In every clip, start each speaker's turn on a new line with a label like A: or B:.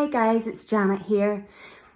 A: Hi guys, it's Janet here.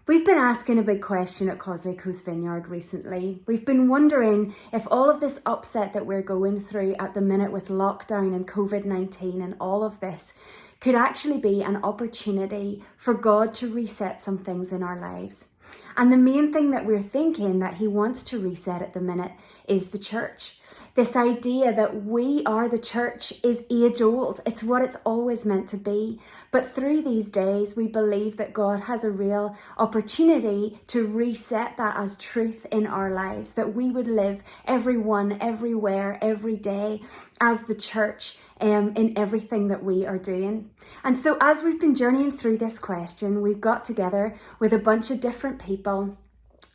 A: We've been asking a big question at Causeway Coast Vineyard recently. We've been wondering if all of this upset that we're going through at the minute with lockdown and COVID-19 and all of this could actually be an opportunity for God to reset some things in our lives. And the main thing that we're thinking that He wants to reset at the minute is the church. This idea that we are the church is age old. It's what it's always meant to be. But through these days, we believe that God has a real opportunity to reset that as truth in our lives, that we would live everyone, everywhere, every day as the church in everything that we are doing. And so as we've been journeying through this question, we've got together with a bunch of different people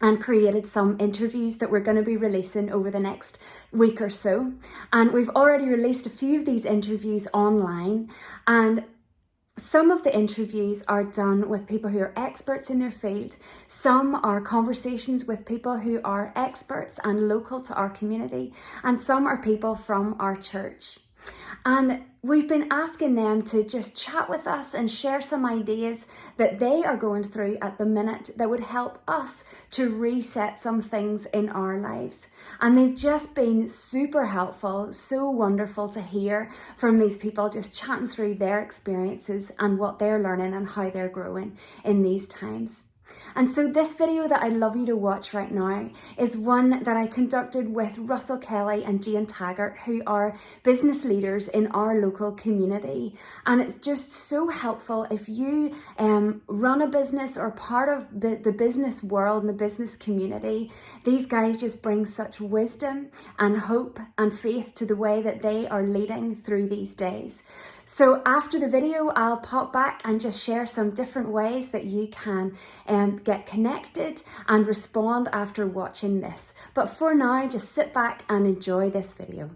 A: and created some interviews that we're going to be releasing over the next week or so. And we've already released a few of these interviews online, and some of the interviews are done with people who are experts in their field. Some are conversations with people who are experts and local to our community, and some are people from our church. And we've been asking them to just chat with us and share some ideas that they are going through at the minute that would help us to reset some things in our lives. And they've just been super helpful, so wonderful to hear from these people just chatting through their experiences and what they're learning and how they're growing in these times. And so this video that I'd love you to watch right now is one that I conducted with Russell Kelly and Jayne Taggart, who are business leaders in our local community. And it's just so helpful if you run a business or part of the business world and the business community. These guys just bring such wisdom and hope and faith to the way that they are leading through these days. So after the video, I'll pop back and just share some different ways that you can get connected and respond after watching this. But for now, just sit back and enjoy this video.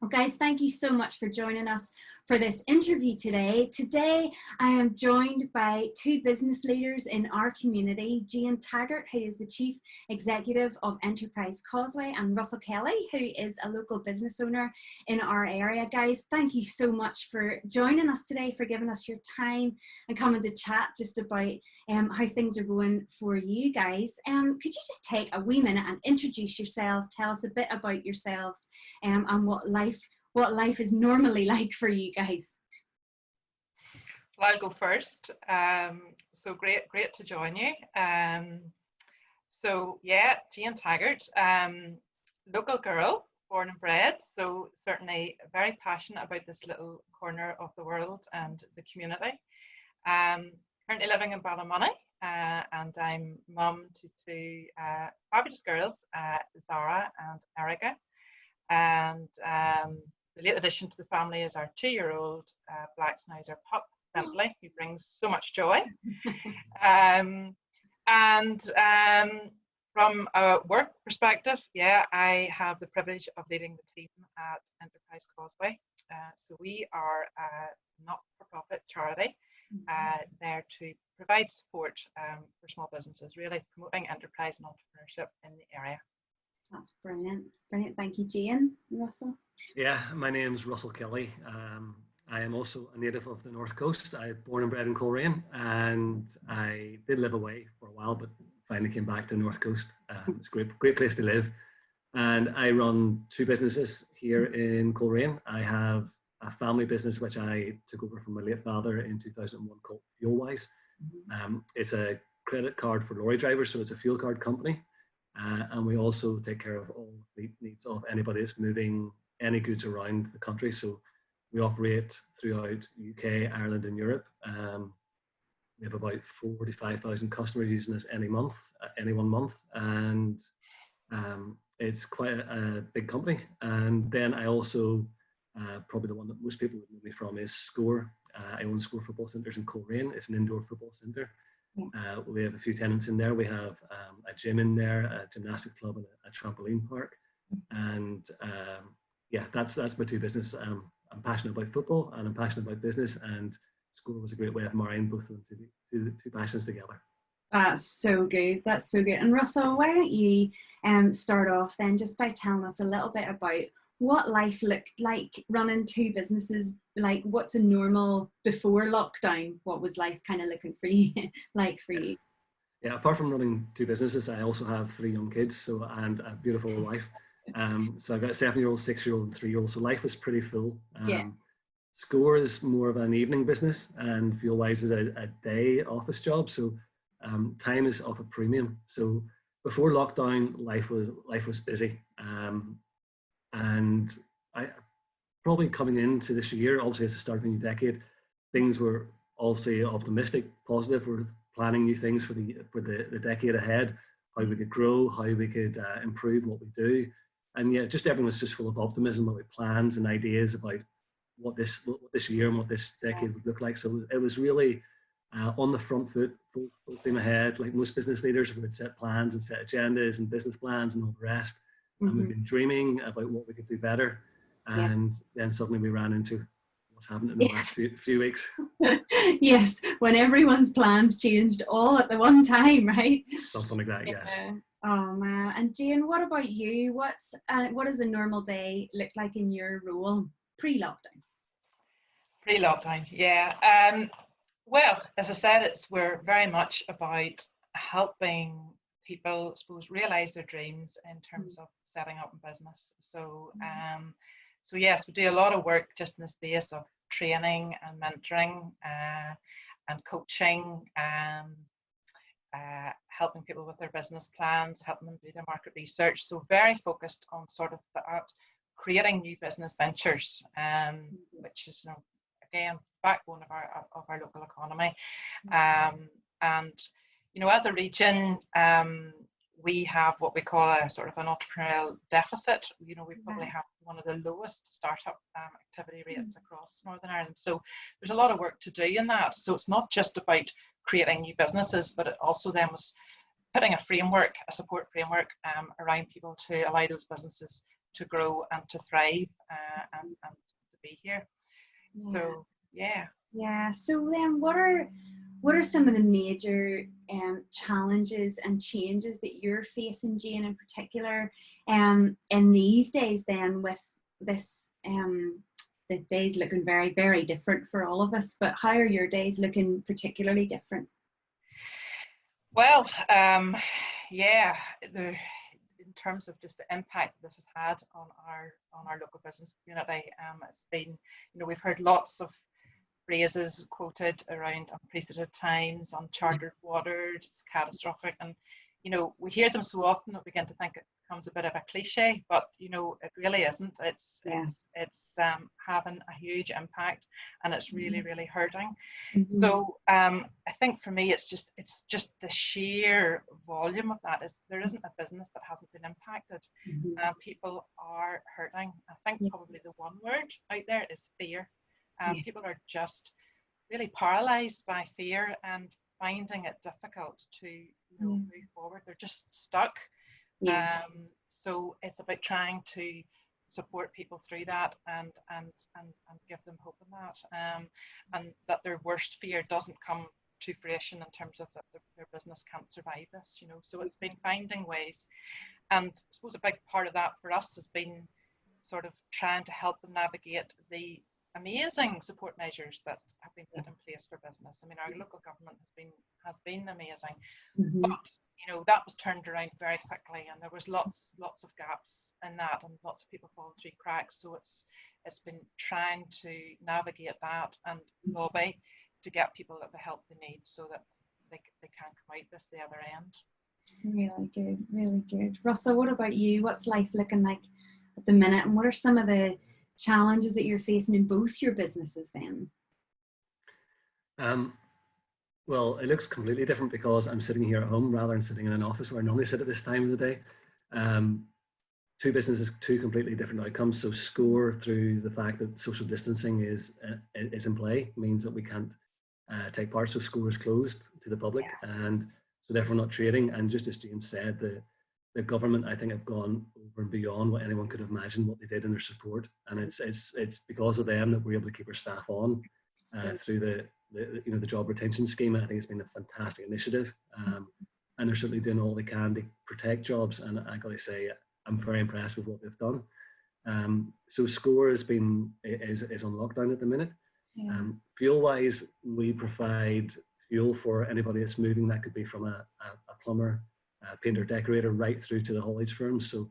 A: Well, guys, thank you so much for joining us for this interview today. Today, I am joined by two business leaders in our community, Jayne Taggart, who is the Chief Executive of Enterprise Causeway, and Russell Kelly, who is a local business owner in our area. Guys, thank you so much for joining us today, for giving us your time and coming to chat just about how things are going for you guys. Could you just take a wee minute and introduce yourselves, tell us a bit about yourselves and what life is normally like for you guys?
B: Well, I'll go first. So great to join you. So yeah, Jayne Taggart, local girl, born and bred. So certainly very passionate about this little corner of the world and the community. Currently living in Ballymoney, and I'm mum to two fabulous girls, Zara and Erica. And the late addition to the family is our 2-year-old Black Schnauzer pup, Bentley, who brings so much joy. From a work perspective, yeah, I have the privilege of leading the team at Enterprise Causeway. So we are a not-for-profit charity there to provide support for small businesses, really promoting enterprise and entrepreneurship in the area.
A: That's brilliant. Brilliant. Thank you, Jayne. Russell?
C: Yeah, my name's Russell Kelly. I am also a native of the North Coast. I'm born and bred in Coleraine, and I did live away for a while, but finally came back to the North Coast. It's a great place to live. And I run two businesses here in Coleraine. I have a family business which I took over from my late father in 2001 called FuelWise. It's a credit card for lorry drivers, so it's a fuel card company. And we also take care of all the needs of anybody that's moving any goods around the country. So we operate throughout UK, Ireland and Europe. We have about 45,000 customers using us any one month. And it's quite a big company. And then I also, probably the one that most people would know me from is Score. I own Score Football Centres in Coleraine. It's an indoor football centre. We have a few tenants in there. We have a gym in there, a gymnastics club, and a trampoline park. And yeah, that's my two businesses. I'm passionate about football and I'm passionate about business, and Score was a great way of marrying both of them, two passions together.
A: That's so good. That's so good. And Russell, why don't you start off then just by telling us a little bit about what life looked like running two businesses. Like, what's a normal before lockdown? What was life kind of looking for you like for you?
C: Yeah, apart from running two businesses, I also have three young kids, so and a beautiful wife. So I've got a 7-year-old, 6-year-old, and 3-year-old. So life was pretty full.
A: Yeah.
C: Score is more of an evening business, and FuelWise is a day office job. So time is of a premium. So before lockdown, life was busy, and I probably coming into this year, obviously it's the start of a new decade, things were obviously optimistic, positive. We're planning new things for the decade ahead, how we could grow, how we could improve what we do, and yeah, just everyone was just full of optimism about plans and ideas about what this year and what this decade would look like. So it was really on the front foot, full steam ahead. Like most business leaders, we would set plans and set agendas and business plans and all the rest. And we've been dreaming about what we could do better.
A: Yeah.
C: And then suddenly we ran into what's happened in the last
A: Yes.
C: few weeks.
A: Yes, when everyone's plans changed all at the one time, right?
C: Something like that, yes.
A: Yeah. Oh man. And Jayne, what about you? What does a normal day look like in your role pre-lockdown?
B: Pre-lockdown, yeah. Well, as I said, we're very much about helping people, I suppose, realize their dreams in terms of setting up a business. So yes, we do a lot of work just in the space of training and mentoring and coaching, helping people with their business plans, helping them do their market research. So very focused on sort of that, creating new business ventures, which is, again, backbone of our local economy. And as a region, we have what we call a sort of an entrepreneurial deficit. We probably have one of the lowest startup activity rates across Northern Ireland. So there's a lot of work to do in that. So it's not just about creating new businesses, but it also then was putting a support framework around people to allow those businesses to grow and to thrive and to be here.
A: Yeah.
B: So yeah.
A: Yeah. So then what are some of the major challenges and changes that you're facing, Jayne, in particular, in these days then with this this day's looking very, very different for all of us, but how are your days looking particularly different?
B: Well, yeah, in terms of just the impact this has had on our local business community, it's been, we've heard lots of phrases quoted around unprecedented times, uncharted waters, it's catastrophic, and we hear them so often that we begin to think it becomes a bit of a cliche, but it really isn't. It's having a huge impact, and it's really, really hurting. So I think for me, it's just the sheer volume of that. There isn't a business that hasn't been impacted. People are hurting. I think probably the one word out there is fear. People are just really paralyzed by fear and finding it difficult to move forward. They're just stuck. So it's about trying to support people through that and give them hope in that, and that their worst fear doesn't come to fruition in terms of that their business can't survive this. So it's been finding ways, and I suppose a big part of that for us has been sort of trying to help them navigate the amazing support measures that have been put in place for business. I mean, our local government has been amazing, but that was turned around very quickly, and there was lots of gaps in that, and lots of people falling through cracks. So it's been trying to navigate that and lobby to get people the help they need, so that they can come out this the other end.
A: Really good, really good. Russell, what about you? What's life looking like at the minute, and what are some of the challenges that you're facing in both your businesses then?
C: Well, it looks completely different because I'm sitting here at home rather than sitting in an office where I normally sit at this time of the day. Two businesses, two completely different outcomes. So SCORE, through the fact that social distancing is in play, means that we can't take part. So SCORE is closed to the public, and so therefore not trading. And just as Jayne said, the government, I think, have gone over and beyond what anyone could have imagined what they did in their support, and it's because of them that we're able to keep our staff on through the job retention scheme. I think it's been a fantastic initiative, and they're certainly doing all they can to protect jobs. And I got to say, I'm very impressed with what they've done. So SCORE is on lockdown at the minute.
A: Yeah.
C: Fuel wise, we provide fuel for anybody that's moving. That could be from a plumber, a painter, decorator, right through to the haulage firms. So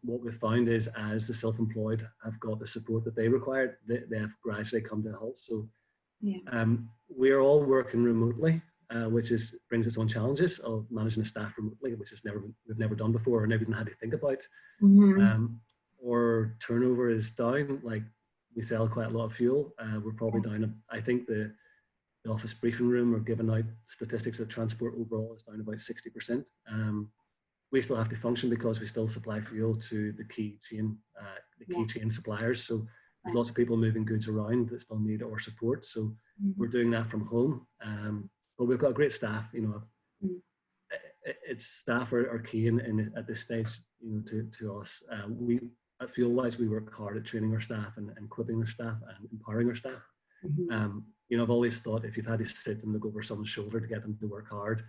C: what we've found is, as the self-employed have got the support that they required, they have gradually come to a halt. So we're all working remotely, which brings its own challenges of managing a staff remotely, which we've never done before or never even had to think about. Or turnover is down. Like, we sell quite a lot of fuel. We're probably down. I think the office briefing room are giving out statistics that transport overall is down about 60%. We still have to function because we still supply fuel to the key chain suppliers. So there's lots of people moving goods around that still need our support. So we're doing that from home. But we've got great staff. It's staff are key at this stage. To us, we at FuelWise, we work hard at training our staff and equipping our staff and empowering our staff. I've always thought, if you've had to sit and look over someone's shoulder to get them to work hard,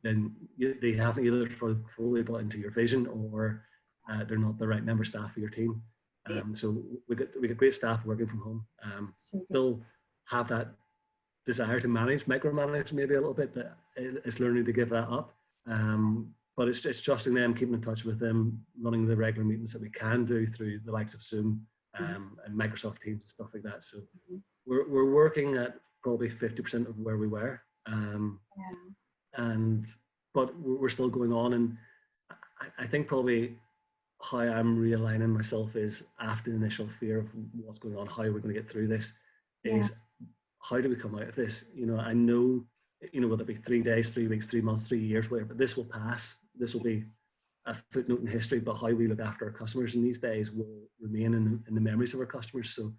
C: then they haven't either fully bought into your vision, or they're not the right member staff for your team. So we get great staff working from home. Still have that desire to micromanage maybe a little bit, but it's learning to give that up. But it's trusting them, keeping in touch with them, running the regular meetings that we can do through the likes of Zoom and Microsoft Teams and stuff like that. So we're working at probably 50% of where we were. But we're still going on. And I think probably how I'm realigning myself is, after the initial fear of what's going on, how we're going to get through this, is how do we come out of this? I know, whether it be 3 days, 3 weeks, 3 months, 3 years, whatever, but this will pass. This will be a footnote in history, but how we look after our customers in these days will remain in the memories of our customers. So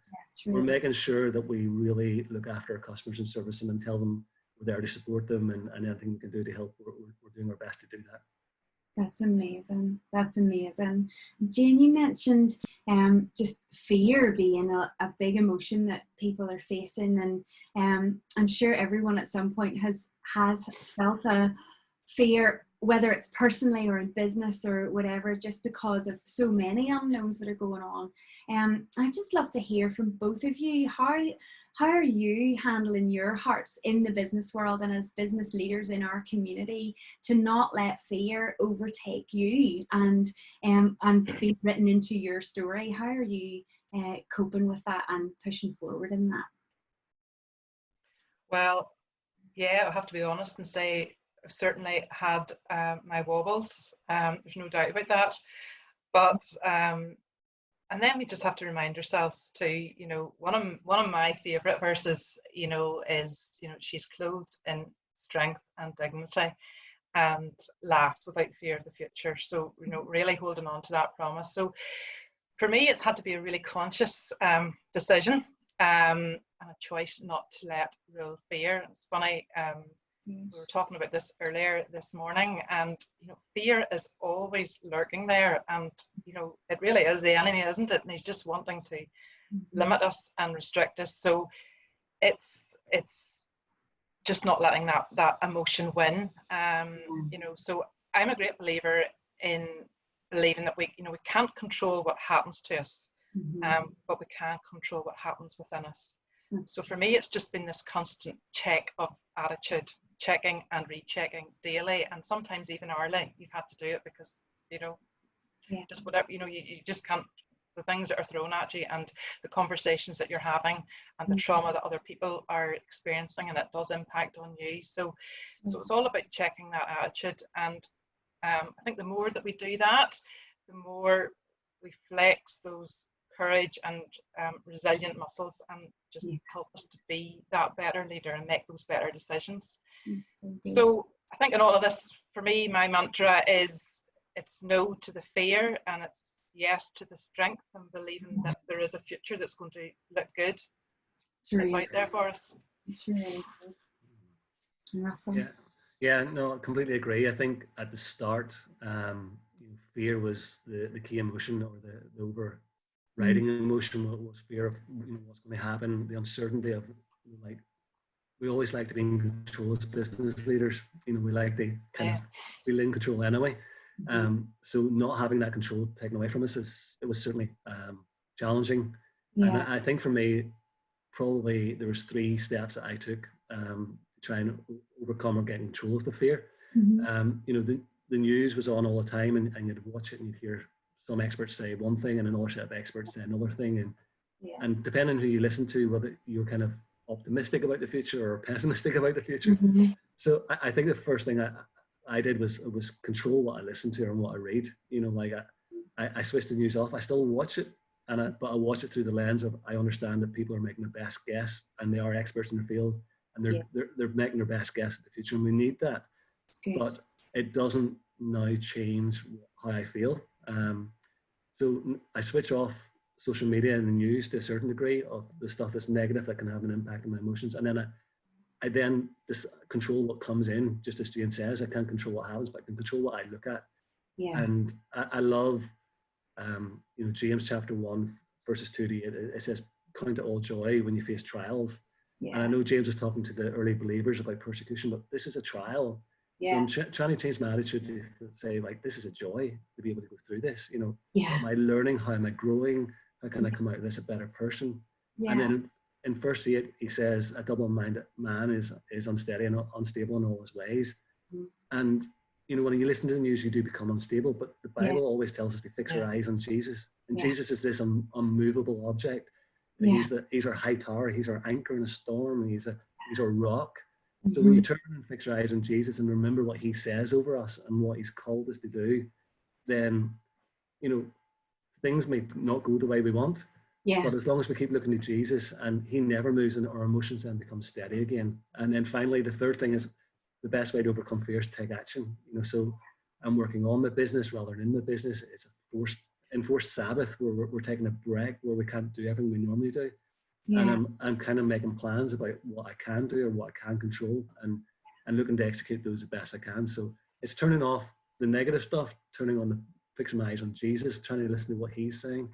C: we're making sure that we really look after our customers and service them and tell them we're there to support them, and anything we can do to help, we're doing our best to do that.
A: That's amazing. That's amazing. Jayne, you mentioned just fear being a big emotion that people are facing, and I'm sure everyone at some point has felt a fear, whether it's personally or in business or whatever, just because of so many unknowns that are going on. I'd just love to hear from both of you. How are you handling your hearts in the business world and as business leaders in our community to not let fear overtake you and be written into your story? How are you coping with that and pushing forward in that?
B: Well, yeah, I have to be honest and say I've certainly had my wobbles. There's no doubt about that. But and then we just have to remind ourselves to, one of my favorite verses, is, she's clothed in strength and dignity and laughs without fear of the future. So, really holding on to that promise. So for me, it's had to be a really conscious decision and a choice not to let rule fear. It's funny, we were talking about this earlier this morning, and fear is always lurking there, and it really is the enemy, isn't it? And he's just wanting to limit us and restrict us. So it's just not letting that emotion win. So I'm a great believer in believing that we can't control what happens to us, but we can control what happens within us. So for me, it's just been this constant check of attitude, checking and rechecking daily, and sometimes even hourly. You've had to do it because just whatever, you just can't, the things that are thrown at you and the conversations that you're having and the trauma that other people are experiencing, and it does impact on you. So it's all about checking that attitude, and I think the more that we do that, the more we flex those courage and resilient muscles, and just help us to be that better leader and make those better decisions. So I think in all of this, for me, my mantra is, it's no to the fear and it's yes to the strength, and believing that there is a future that's going to look good. It's out there for us.
A: It's really good. Awesome.
C: Yeah, no, I completely agree. I think at the start, fear was the key emotion, or the overriding emotion was fear of what's going to happen, the uncertainty of, like, we always like to be in control as business leaders. We like to kind of feel in control anyway. So not having that control taken away from us it was certainly challenging. And
A: Yeah.
C: I think for me, probably there was 3 steps that I took to try and overcome or get control of the fear. You know, the news was on all the time, and you'd watch it and you'd hear some experts say one thing and another set of experts say another thing. And depending on who you listen to, whether you're kind of optimistic about the future or pessimistic about the future. So I think the first thing I did was control what I listened to and what I read. You know, like I switched the news off. I still watch it, but I watch it through the lens of I understand that people are making their best guess and they are experts in their field and they're making their best guess at the future, and we need that. But it doesn't now change how I feel. So I switch off social media and the news to a certain degree of the stuff that's negative that can have an impact on my emotions, and then I then just control what comes in. Just as Jayne says, I can't control what happens, but I can control what I look at. And I love, you know, James chapter 1 verses 2 to 8. It says, "Count it all joy when you face trials." And I know James was talking to the early believers about persecution, but this is a trial. So I'm trying to change my attitude to say, like, this is a joy to be able to go through this. You know, what am I learning? How am I growing? How can I come out of this a better person? And then in verse 8, he says, "A double-minded man is unsteady and unstable in all his ways." And you know, when you listen to the news, you do become unstable. But the Bible always tells us to fix our eyes on Jesus, and Jesus is this unmovable object. He's our high tower. He's our anchor in a storm. He's our rock. So when you turn and fix your eyes on Jesus and remember what he says over us and what he's called us to do, then, you know, things may not go the way we want. But as long as we keep looking to Jesus and he never moves and our emotions then become steady again. And then finally, the third thing is the best way to overcome fear is to take action. You know, so I'm working on the business rather than in the business. It's a enforced Sabbath where we're taking a break where we can't do everything we normally do. And I'm kind of making plans about what I can do or what I can control and looking to execute those the best I can. So it's turning off the negative stuff, turning on fixing my eyes on Jesus, trying to listen to what he's saying.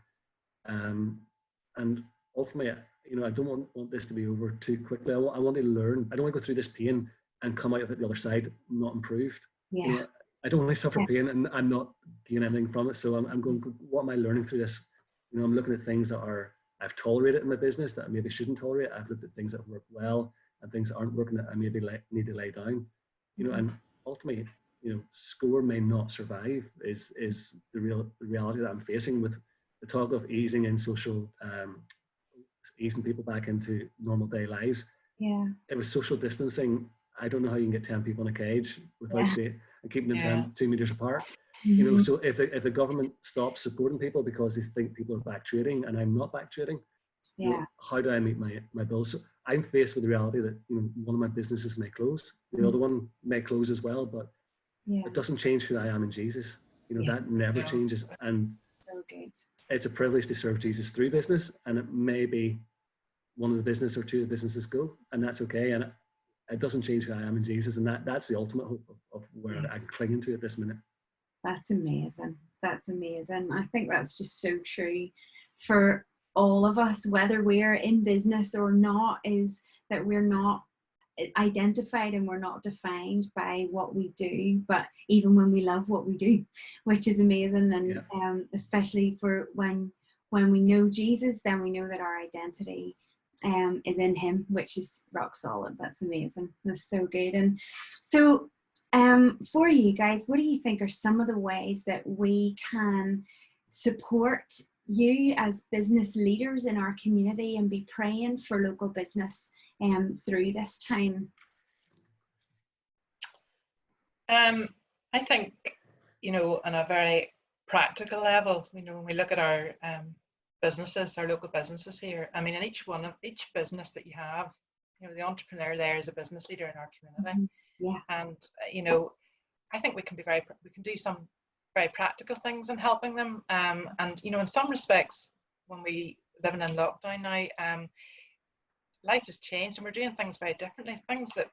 C: And ultimately, you know, I don't want this to be over too quickly. I want to learn. I don't want to go through this pain and come out of it the other side not improved. You know, I don't want to suffer pain and I'm not getting anything from it. So I'm going, what am I learning through this? You know, I'm looking at things that I've tolerated in my business that I maybe shouldn't tolerate. I've looked at things that work well and things that aren't working that I maybe need to lay down. You know, and ultimately, you know, SCORE may not survive is the reality that I'm facing with the talk of easing in social, easing people back into normal day lives. It was social distancing. I don't know how you can get 10 people in a cage without keeping them 2 meters apart. You know, so if the government stops supporting people because they think people are back trading and I'm not back trading, you know, how do I meet my bills? So I'm faced with the reality that, you know, one of my businesses may close, the other one may close as well, but it doesn't change who I am in Jesus. You know, that never changes. And
A: So good.
C: It's a privilege to serve Jesus through business, and it may be one of the business or two of the businesses go, and that's okay. And it doesn't change who I am in Jesus, and that's the ultimate hope of where I'm clinging to at this minute.
A: That's amazing. That's amazing. I think that's just so true for all of us, whether we're in business or not, is that we're not identified and we're not defined by what we do, but even when we love what we do, which is amazing. And especially for when we know Jesus, then we know that our identity is in him, which is rock solid. That's amazing. That's so good. And so for you guys, what do you think are some of the ways that we can support you as business leaders in our community and be praying for local business through this time?
B: I think, you know, on a very practical level, you know, when we look at our businesses, our local businesses here, I mean, in each business that you have, you know, the entrepreneur there is a business leader in our community. And you know, I think we can do some very practical things in helping them. And you know, in some respects, when we living in lockdown now, life has changed and we're doing things very differently. Things that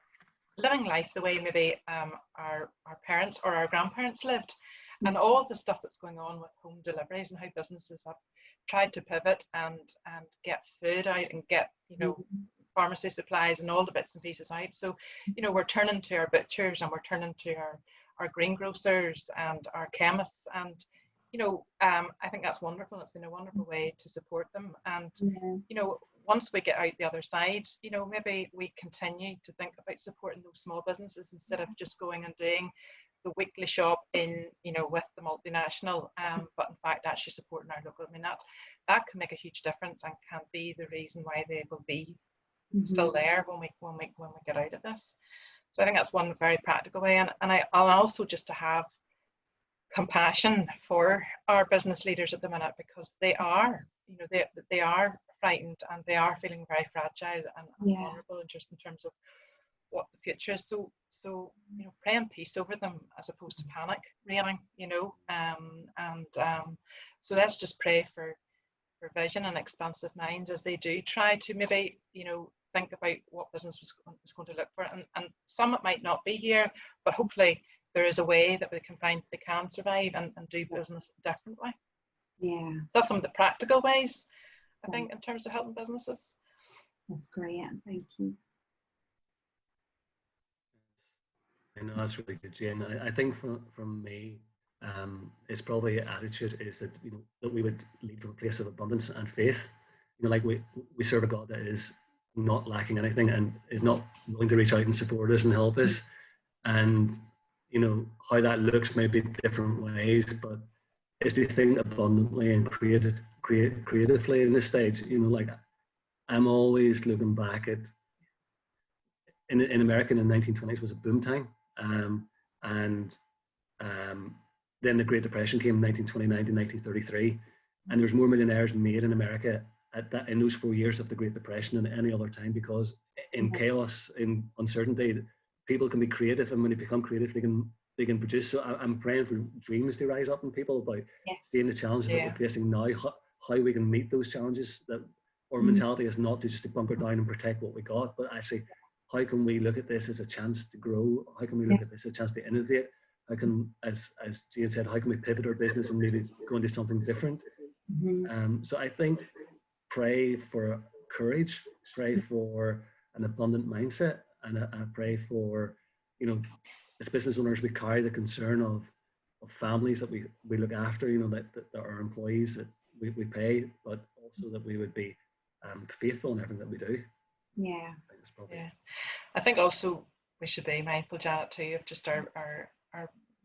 B: living life the way maybe our parents or our grandparents lived, and all the stuff that's going on with home deliveries and how businesses have tried to pivot and get food out and get, you know, pharmacy supplies and all the bits and pieces out. So, you know, we're turning to our butchers and we're turning to our greengrocers and our chemists. And, I think that's wonderful. It's been a wonderful way to support them. And, once we get out the other side, maybe we continue to think about supporting those small businesses instead of just going and doing the weekly shop in, with the multinational, but in fact actually supporting our local. I mean, that can make a huge difference and can be the reason why they will be still there when we get out of this. So I think that's one very practical way. And I'll also just to have compassion for our business leaders at the minute, because they are, they are frightened and they are feeling very fragile and vulnerable, and just in terms of what the future is. So praying peace over them as opposed to panic reigning, so let's just pray for vision and expansive minds as they do try to maybe think about what business is going to look for. And some it might not be here, but hopefully there is a way that they can survive and do business differently.
A: Yeah,
B: that's some of the practical ways, I think, in terms of helping businesses.
A: That's great, thank you.
C: I know that's really good, Jane. I think from me, it's probably attitude is that that we would lead from a place of abundance and faith. Like we serve a God that is not lacking anything and is not willing to reach out and support us and help us. And how that looks may be different ways, but is to think abundantly and creatively in this stage. Like I'm always looking back at in America in the 1920s was a boom time. And then the Great Depression came in 1929 to 1933, and there was more millionaires made in America in those 4 years of the Great Depression than any other time, because in chaos, in uncertainty, people can be creative, and when they become creative, they can produce. So I'm praying for dreams to rise up in people about seeing the challenges that we're facing now, how we can meet those challenges. That our mentality is not to just to bunker down and protect what we got, but actually, how can we look at this as a chance to grow? How can we look at this as a chance to innovate? How can, as Jane said, how can we pivot our business and maybe go into something different? So I think pray for courage, pray for an abundant mindset, and I pray for, as business owners, we carry the concern of families that we look after, that our employees that we pay, but also that we would be faithful in everything that we do.
A: Yeah.
B: I think also we should be mindful, Janet, too, of just our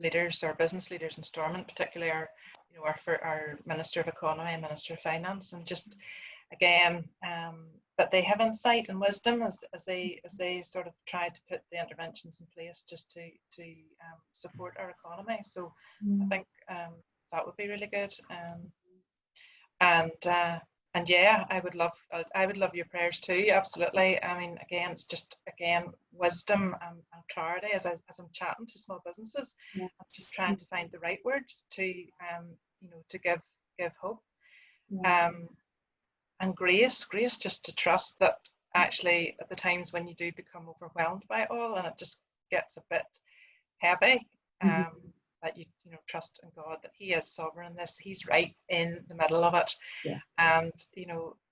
B: leaders, our business leaders in Stormont, particularly our Minister of Economy and Minister of Finance, and just again that they have insight and wisdom as they sort of try to put the interventions in place just to support our economy. So I think that would be really good. And yeah, I would love your prayers too. Absolutely. I mean, again, it's just wisdom and clarity as I'm chatting to small businesses. I'm just trying to find the right words to to give hope. And grace just to trust that actually at the times when you do become overwhelmed by it all and it just gets a bit heavy, that you trust in God, that He is sovereign in this. He's right in the middle of it, and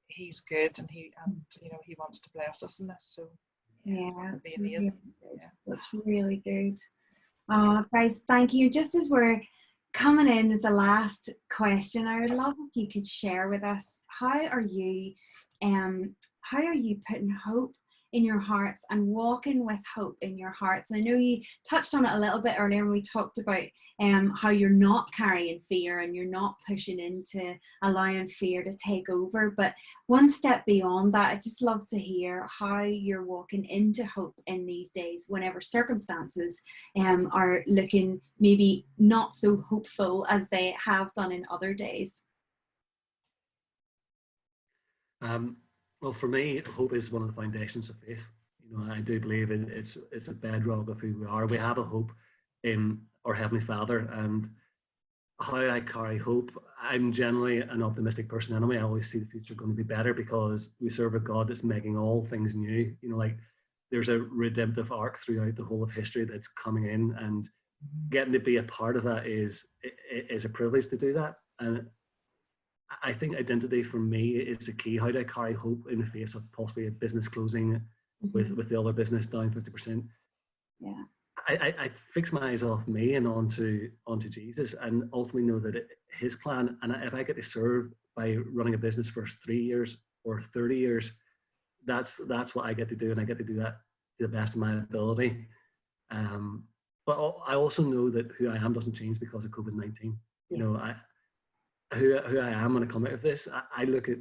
B: He's good, and He wants to bless us in this. So it'll be amazing.
A: That's really good. Guys, thank you. Just as we're coming in with the last question, I would love if you could share with us how are you putting hope in your hearts and walking with hope in your hearts. I know you touched on it a little bit earlier when we talked about how you're not carrying fear and you're not pushing into allowing fear to take over, but one step beyond that, I'd just love to hear how you're walking into hope in these days whenever circumstances are looking maybe not so hopeful as they have done in other days.
C: Well, for me, hope is one of the foundations of faith. I do believe it's a bedrock of who we are. We have a hope in our Heavenly Father, and how I carry hope. I'm generally an optimistic person anyway. I always see the future going to be better because we serve a God that's making all things new. Like there's a redemptive arc throughout the whole of history that's coming in, and getting to be a part of that is a privilege to do that. And I think identity for me is the key. How do I carry hope in the face of possibly a business closing with the other business down 50%?
A: Yeah.
C: I fix my eyes off me and onto Jesus, and ultimately know that His plan. And if I get to serve by running a business for 3 years or 30 years, that's what I get to do, and I get to do that to the best of my ability. But I also know that who I am doesn't change because of COVID-19. You know, who I am when I come out of this, I look at,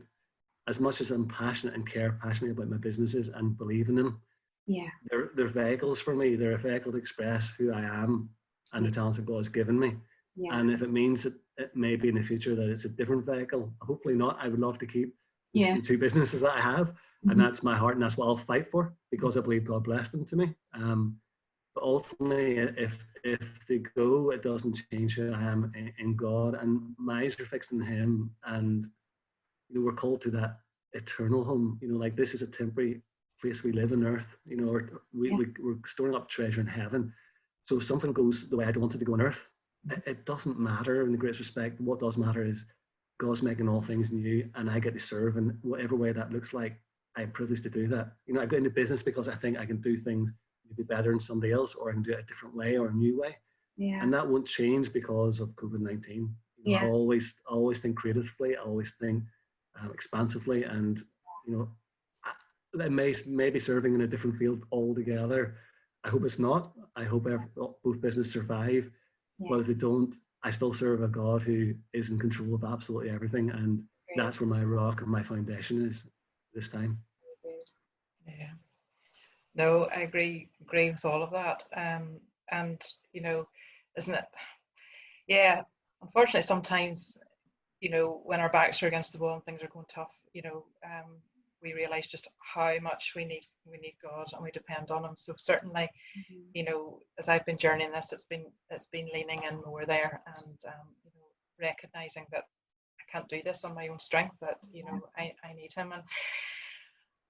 C: as much as I'm passionate and care passionately about my businesses and believe in them, they're vehicles for me. They're a vehicle to express who I am and the talents that God has given me. And if it means that it may be in the future that it's a different vehicle, hopefully not. I would love to keep the two businesses that I have, and that's my heart, and that's what I'll fight for, because I believe God blessed them to me. But ultimately, if they go, it doesn't change who I am in God, and my eyes are fixed on Him. And we're called to that eternal home. Like, this is a temporary place we live on earth. We're storing up treasure in heaven. So if something goes the way I don't want it to go on earth, it doesn't matter in the greatest respect. What does matter is God's making all things new, and I get to serve in whatever way that looks like. I'm privileged to do that. I go into business because I think I can do things maybe better than somebody else, or I can do it a different way or a new way. And that won't change because of COVID-19. I always think creatively. I always think expansively, and that may be serving in a different field altogether. I hope it's not. I hope both businesses survive. But if they don't, I still serve a God who is in control of absolutely everything, and that's where my rock and my foundation is this time.
B: Yeah. No, I agree with all of that. And isn't it? Yeah. Unfortunately, sometimes, when our backs are against the wall and things are going tough, we realize just how much we need God, and we depend on Him. So certainly, as I've been journeying this, it's been leaning in more there, and recognizing that I can't do this on my own strength, that I need Him,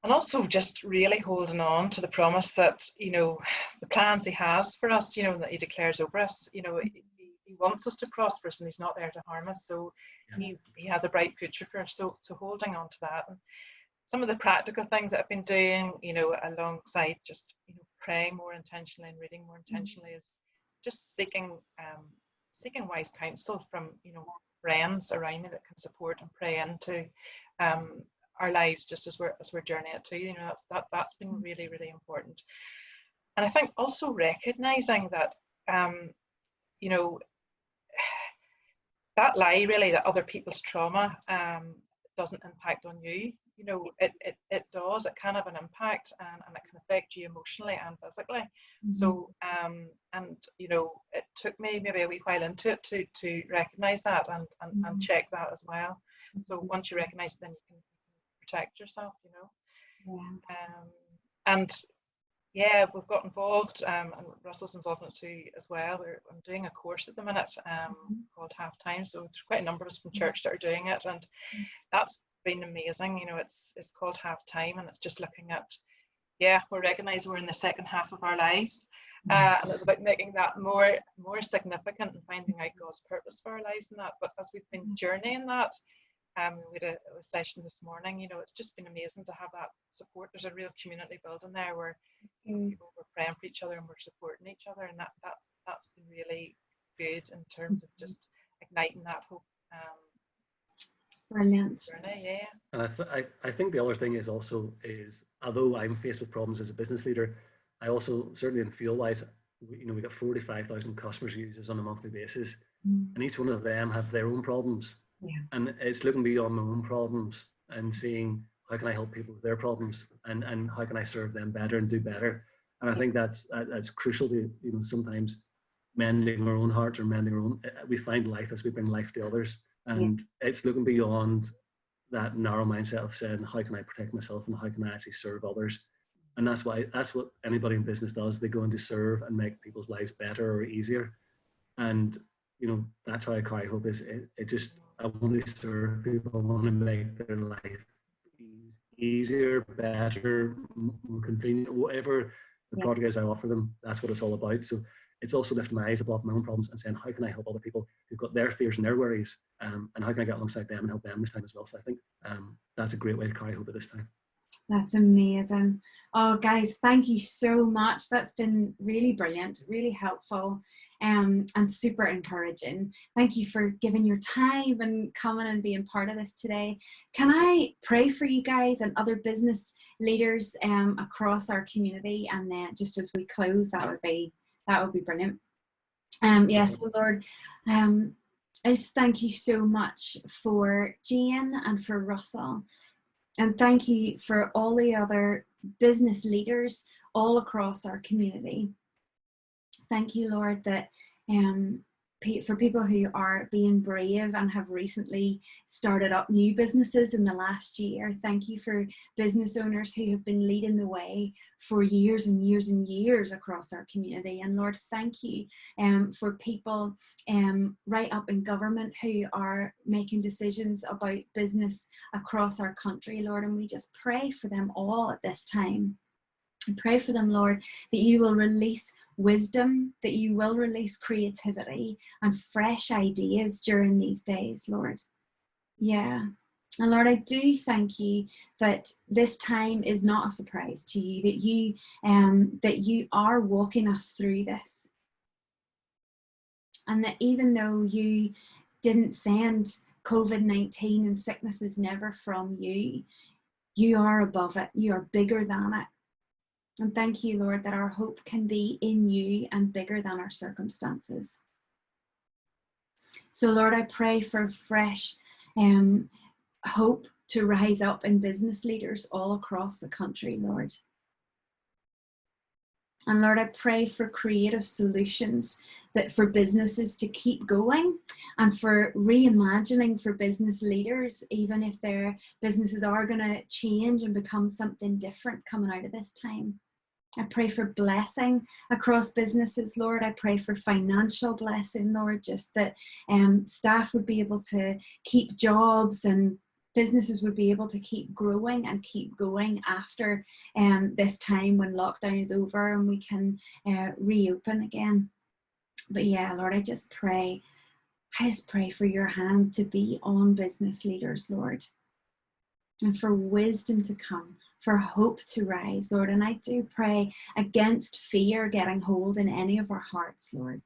B: and also just really holding on to the promise that the plans He has for us, that He declares over us. He wants us to prosper us, and He's not there to harm us. So He has a bright future for us. So holding on to that. And some of the practical things that I've been doing, alongside just praying more intentionally and reading more intentionally, is just seeking wise counsel from friends around me that can support and pray into our lives, just as we're journeying it too. That's been really, really important. And I think also recognizing that that lie, really, that other people's trauma doesn't impact on you. It does. It can have an impact, and it can affect you emotionally and physically. So and it took me maybe a wee while into it to recognize that and check that as well. So once you recognize it, then you can protect yourself. And we've got involved, and Russell's involved in it too as well. I'm doing a course at the minute called Halftime. So there's quite a number of us from church that are doing it, and that's been amazing. It's called Halftime, and it's just looking at, we're recognizing we're in the second half of our lives, and it's about making that more significant and finding out God's purpose for our lives in that. But as we've been journeying that, we had a session this morning. It's just been amazing to have that support. There's a real community building there where people were praying for each other and we're supporting each other, and that's been really good in terms of just igniting that hope.
A: Brilliant.
B: Journey,
C: And I think the other thing is although I'm faced with problems as a business leader, I also, certainly in field wise, we got 45,000 customers users on a monthly basis, and each one of them have their own problems. And it's looking beyond my own problems and seeing how can I help people with their problems, and how can I serve them better and do better. And I think that's crucial to sometimes mending our own hearts, or mending our own. We find life as we bring life to others, and it's looking beyond that narrow mindset of saying how can I protect myself and how can I actually serve others. And that's what anybody in business does. They go in to serve and make people's lives better or easier. And that's how I carry hope. Is it just, I want to serve people. I want to make their life easier, better, more convenient, whatever the product is I offer them. That's what it's all about. So it's also lifting my eyes above my own problems and saying, how can I help other people who've got their fears and their worries, and how can I get alongside them and help them this time as well. So I think that's a great way to carry hope at this time.
A: That's amazing. Oh, guys, thank you so much. That's been really brilliant, really helpful, and super encouraging. Thank you for giving your time and coming and being part of this today. Can I pray for you guys and other business leaders across our community? And then just as we close, that would be brilliant. Yes, Lord, I just thank you so much for Jayne and for Russell. And thank you for all the other business leaders all across our community. Thank you, Lord, that for people who are being brave and have recently started up new businesses in the last year. Thank you for business owners who have been leading the way for years and years and years across our community. And Lord, thank you for people right up in government who are making decisions about business across our country, Lord. And we just pray for them all at this time. And pray for them, Lord, that you will release wisdom, that you will release creativity and fresh ideas during these days, Lord. Yeah. And Lord, I do thank you that this time is not a surprise to you, that you are walking us through this. And that even though you didn't send COVID-19 and sickness is never from you, you are above it. You are bigger than it. And thank you, Lord, that our hope can be in you and bigger than our circumstances. So, Lord, I pray for fresh hope to rise up in business leaders all across the country, Lord. And Lord, I pray for creative solutions that for businesses to keep going and for reimagining for business leaders, even if their businesses are going to change and become something different coming out of this time. I pray for blessing across businesses, Lord. I pray for financial blessing, Lord, just that staff would be able to keep jobs and businesses would be able to keep growing and keep going after this time when lockdown is over and we can reopen again. But yeah, Lord, I just pray for your hand to be on business leaders, Lord, and for wisdom to come, for hope to rise, Lord. And I do pray against fear getting hold in any of our hearts, Lord.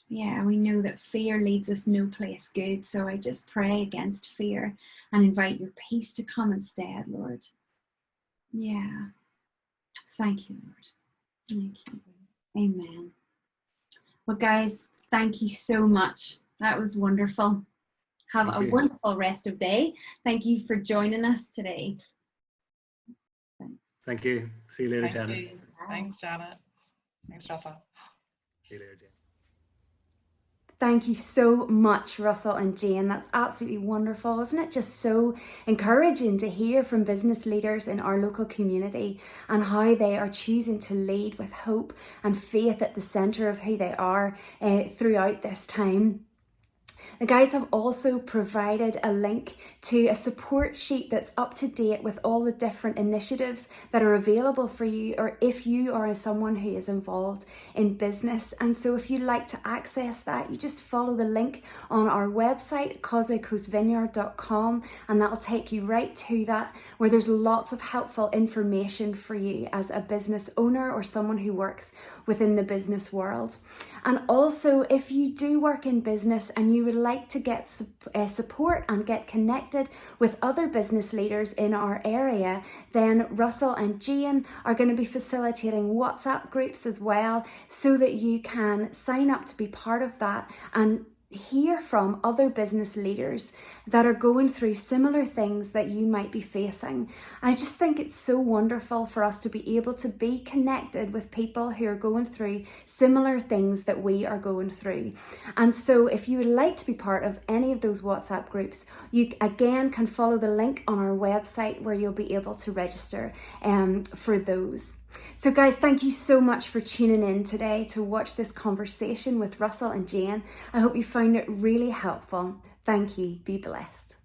A: Yeah, we know that fear leads us no place good. So I just pray against fear and invite your peace to come instead, Lord. Yeah. Thank you, Lord. Thank you. Amen. Well, guys, thank you so much. That was wonderful. Have a wonderful rest of day. Thank you for joining us today. Thanks.
C: Thank you. See you later, Janet.
B: Thanks, Janet. Thanks, Russell.
C: See you later, Jayne.
A: Thank you so much, Russell and Jayne. That's absolutely wonderful. Isn't it just so encouraging to hear from business leaders in our local community and how they are choosing to lead with hope and faith at the centre of who they are throughout this time. The guys have also provided a link to a support sheet that's up to date with all the different initiatives that are available for you, or if you are someone who is involved in business. And so if you'd like to access that, you just follow the link on our website, causewaycoastvineyard.com, and that'll take you right to that, where there's lots of helpful information for you as a business owner or someone who works within the business world. And also, if you do work in business and you would like to get support and get connected with other business leaders in our area, then Russell and Jayne are going to be facilitating WhatsApp groups as well, so that you can sign up to be part of that and hear from other business leaders that are going through similar things that you might be facing. I just think it's so wonderful for us to be able to be connected with people who are going through similar things that we are going through. And so if you would like to be part of any of those WhatsApp groups, you again can follow the link on our website where you'll be able to register for those. So guys, thank you so much for tuning in today to watch this conversation with Russell and Jayne. I hope you found it really helpful. Thank you. Be blessed.